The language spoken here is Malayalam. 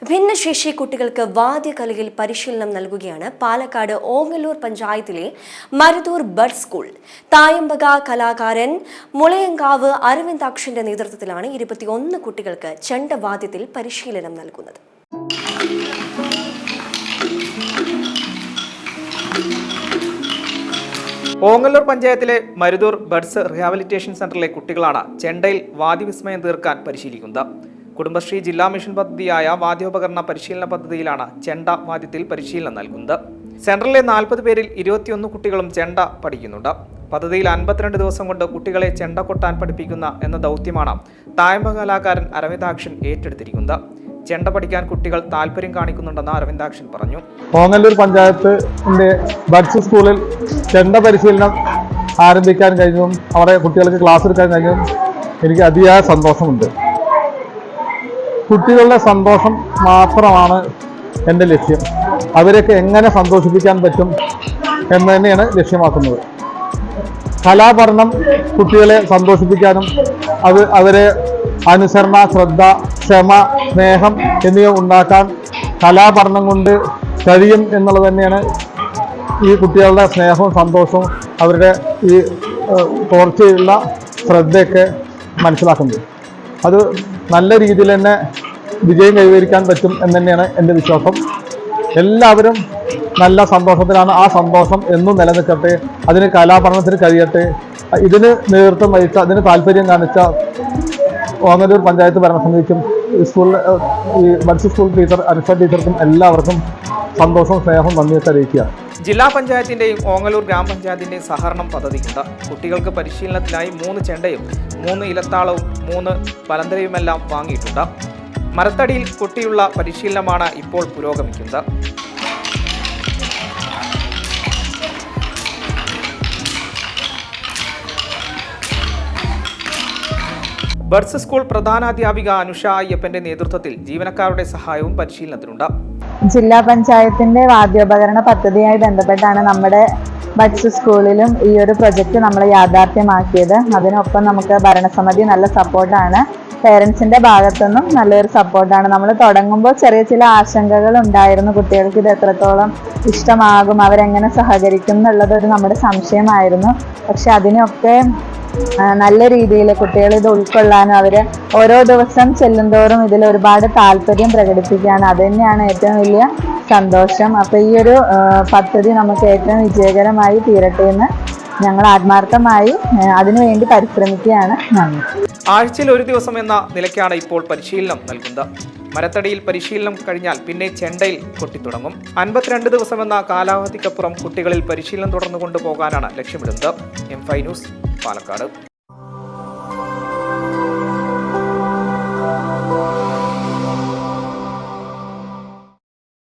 ഭിന്നശേഷി കുട്ടികൾക്ക് വാദ്യകലയിൽ പരിശീലനം നൽകുകയാണ് പാലക്കാട് ഓങ്ങല്ലൂർ പഞ്ചായത്തിലെ മരുതൂർ ബഡ് സ്കൂൾ. തായമ്പക കലാകാരൻ മുളയങ്കാവ് അരവിന്ദാക്ഷന്റെ നേതൃത്വത്തിലാണ് 21 കുട്ടികൾക്ക് ചെണ്ടവാദ്യത്തിൽ പരിശീലനം നൽകുന്നത്. ഓങ്ങല്ലൂർ പഞ്ചായത്തിലെ മരുതൂർ ബഡ്സ് റിഹാബിലിറ്റേഷൻ സെന്ററിലെ കുട്ടികളാണ് ചെണ്ടയിൽ വാദ്യവിസ്മയം തീർക്കാൻ പരിശീലിക്കുന്നത്. കുടുംബശ്രീ ജില്ലാ മിഷൻ പദ്ധതിയായ വാദ്യോപകരണ പരിശീലന പദ്ധതിയിലാണ് ചെണ്ട വാദ്യത്തിൽ പരിശീലനം നൽകുന്നത്. സെന്ററിലെ 40 പേരിൽ 21 കുട്ടികളും ചെണ്ട പഠിക്കുന്നുണ്ട്. പദ്ധതിയിൽ 52 ദിവസം കൊണ്ട് കുട്ടികളെ ചെണ്ട കൊട്ടാൻ പഠിപ്പിക്കുന്ന എന്ന ദൗത്യമാണ് തായമ്പക കലാകാരൻ അരവിന്ദാക്ഷൻ ഏറ്റെടുത്തിരിക്കുന്നത്. ചെണ്ട പഠിക്കാൻ കുട്ടികൾ താല്പര്യം കാണിക്കുന്നുണ്ടെന്ന് അരവിന്ദാക്ഷൻ പറഞ്ഞു. ഓങ്ങല്ലൂർ പഞ്ചായത്തിന്റെ ബഡ്സ് സ്കൂളിൽ ചെണ്ട പരിശീലനം ആരംഭിക്കാൻ കഴിഞ്ഞതും അവിടെ കുട്ടികൾക്ക് ക്ലാസ് എടുക്കാൻ കഴിഞ്ഞതും എനിക്ക് അതിയായ സന്തോഷമുണ്ട്. കുട്ടികളുടെ സന്തോഷം മാത്രമാണ് എൻ്റെ ലക്ഷ്യം. അവരൊക്കെ എങ്ങനെ സന്തോഷിപ്പിക്കാൻ പറ്റും എന്ന് തന്നെയാണ് ലക്ഷ്യമാക്കുന്നത്. കലാപഠനം കുട്ടികളെ സന്തോഷിപ്പിക്കാനും അവരെ അനുസരണ, ശ്രദ്ധ, ക്ഷമ, സ്നേഹം എന്നിവ ഉണ്ടാക്കാൻ കലാപഠനം കൊണ്ട് കഴിയും എന്നുള്ളത് തന്നെയാണ് ഈ കുട്ടികളുടെ സ്നേഹവും സന്തോഷവും അവരുടെ ഈ തോർച്ചയുള്ള ശ്രദ്ധയൊക്കെ മനസ്സിലാക്കുന്നത്. അത് നല്ല രീതിയിൽ തന്നെ വിജയം കൈവരിക്കാൻ പറ്റും എന്ന് തന്നെയാണ് എൻ്റെ വിശ്വാസം. എല്ലാവരും നല്ല സന്തോഷത്തിലാണ്. ആ സന്തോഷം എന്നും നിലനിൽക്കട്ടെ. അതിന് കലാപഠനത്തിന് കഴിയട്ടെ. ഇതിന് നേതൃത്വം വഹിച്ച, അതിന് താല്പര്യം കാണിച്ച ഓങ്ങല്ലൂർ പഞ്ചായത്ത് ഭരണസമിതിക്കും സ്കൂളിലെ ഈ ബഡ്സ് സ്കൂൾ ടീച്ചർ അനുഷ ടീച്ചർക്കും എല്ലാവർക്കും സന്തോഷവും സ്നേഹവും നന്ദിയൊക്കെ അറിയിക്കുകയാണ്. ജില്ലാ പഞ്ചായത്തിന്റെയും ഓങ്ങല്ലൂർ ഗ്രാമപഞ്ചായത്തിന്റെയും സഹകരണം പദ്ധതിക്കുണ്ട്. കുട്ടികൾക്ക് പരിശീലനത്തിനായി 3 ചെണ്ടയും 3 ഇലത്താളവും 3 പലന്തരയുമെല്ലാം വാങ്ങിയിട്ടുണ്ട്. മരത്തടിയിൽ കുട്ടിയുള്ള പരിശീലനമാണ് ഇപ്പോൾ പുരോഗമിക്കുന്നത്. ബഡ്സ് സ്കൂൾ പ്രധാനാധ്യാപിക അനുഷ അയ്യപ്പന്റെ നേതൃത്വത്തിൽ ജീവനക്കാരുടെ സഹായവും പരിശീലനത്തിനുണ്ട്. ജില്ലാ പഞ്ചായത്തിന്റെ വാദ്യോപകരണ പദ്ധതിയായി ബന്ധപ്പെട്ടാണ് നമ്മുടെ ബഡ്സ് സ്കൂളിലും ഈ ഒരു പ്രൊജക്റ്റ് നമ്മൾ യാഥാർത്ഥ്യമാക്കിയത്. അതിനൊപ്പം നമുക്ക് ഭരണസമിതി നല്ല സപ്പോർട്ടാണ്. പേരൻസിന്റെ ഭാഗത്തുനിന്നും നല്ലൊരു സപ്പോർട്ടാണ്. നമ്മൾ തുടങ്ങുമ്പോൾ ചെറിയ ചില ആശങ്കകൾ ഉണ്ടായിരുന്നു. കുട്ടികൾക്ക് ഇത് എത്രത്തോളം ഇഷ്ടമാകും, അവരെങ്ങനെ സഹകരിക്കും എന്നുള്ളതൊരു നമ്മുടെ സംശയമായിരുന്നു. പക്ഷെ അതിനൊക്കെ നല്ല രീതിയിൽ കുട്ടികൾ ഇത് ഉൾക്കൊള്ളാനും അവർ ഓരോ ദിവസം ചെല്ലുന്തോറും ഇതിൽ ഒരുപാട് താല്പര്യം പ്രകടിപ്പിക്കുകയാണ്. അത് തന്നെയാണ് ഏറ്റവും വലിയ സന്തോഷം. അപ്പോൾ ഈ ഒരു പദ്ധതി നമുക്ക് ഏറ്റവും വിജയകരമായി തീരട്ടെ എന്ന് ഞങ്ങൾ ആത്മാർത്ഥമായി അതിനുവേണ്ടി പരിശ്രമിക്കുകയാണ്. നന്ദി. ആഴ്ചയിൽ ഒരു ദിവസം എന്ന നിലയ്ക്കാണ് ഇപ്പോൾ പരിശീലനം നൽകുന്നത്. മരത്തടിയിൽ പരിശീലനം കഴിഞ്ഞാൽ പിന്നെ ചെണ്ടയിൽ കൊട്ടിത്തുടങ്ങും. 52 ദിവസം എന്ന കാലാവധിക്കപ്പുറം കുട്ടികളിൽ പരിശീലനം തുടർന്നു കൊണ്ടുപോകാനാണ് ലക്ഷ്യമിടുന്നത്. M5 news, Palakkad.